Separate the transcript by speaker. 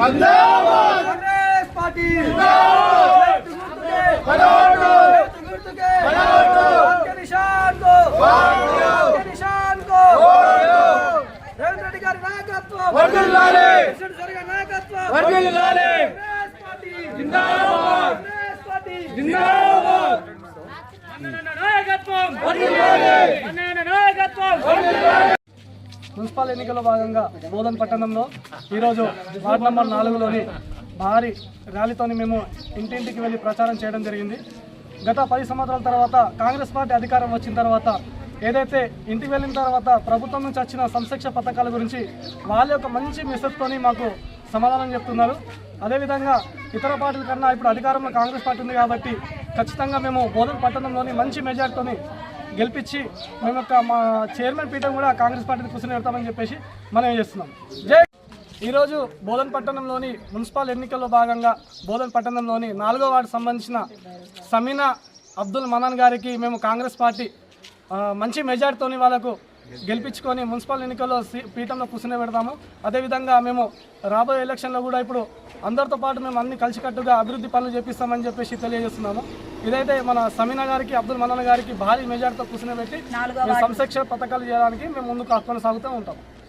Speaker 1: Congress party निशान को रेवंत रेड्डी गारी नायकत्व మున్సిపల్ ఎన్నికల భాగంగా బోధన్ పట్టణంలో ఈరోజు వార్డు నంబర్ 4లోని భారీ ర్యాలీతోని మేము ఇంటింటికి వెళ్ళి ప్రచారం చేయడం జరిగింది. గత 10 సంవత్సరాల తర్వాత కాంగ్రెస్ పార్టీ అధికారం వచ్చిన తర్వాత ఏదైతే ఇంటికి వెళ్ళిన తర్వాత ప్రభుత్వం నుంచి వచ్చిన సంక్షేమ పథకాల గురించి వాళ్ళ యొక్క మంచి మెసేజ్తోని మాకు సమాధానం చెప్తున్నారు. అదేవిధంగా ఇతర పార్టీల కన్నా ఇప్పుడు అధికారంలో కాంగ్రెస్ పార్టీ ఉంది కాబట్టి ఖచ్చితంగా మేము బోధన్ పట్టణంలోని మంచి మెజార్టీతోని గెలిపించి మేము యొక్క మా చైర్మన్ పీఠం కూడా కాంగ్రెస్ పార్టీని కూర్చొని పెడతామని చెప్పేసి మనం చేస్తున్నాం. జై. ఈరోజు బోధన్ పట్టణంలోని మున్సిపల్ ఎన్నికల్లో భాగంగా బోధన్ పట్టణంలోని 4వ వార్డు సంబంధించిన సమీనా అబ్దుల్ మనాన్ గారికి మేము కాంగ్రెస్ పార్టీ మంచి మెజార్టీతోని వాళ్ళకు గెలిపించుకొని మున్సిపల్ ఎన్నికల్లో పీఠంలో కూర్చుని పెడతాము. అదేవిధంగా మేము రాబోయే ఎలక్షన్లో కూడా ఇప్పుడు అందరితో పాటు మేము అన్ని కలిసికట్టుగా అభివృద్ధి పనులు చేపిస్తామని చెప్పేసి తెలియజేస్తున్నాము. ఇదైతే మన సమీనా గారికి అబ్దుల్ మనాన్ గారికి భారీ మెజార్టీతో కూర్చుని పెట్టి సంక్షేమ పథకాలు చేయడానికి మేము ముందుకు కొనసాగుతూ ఉంటాం.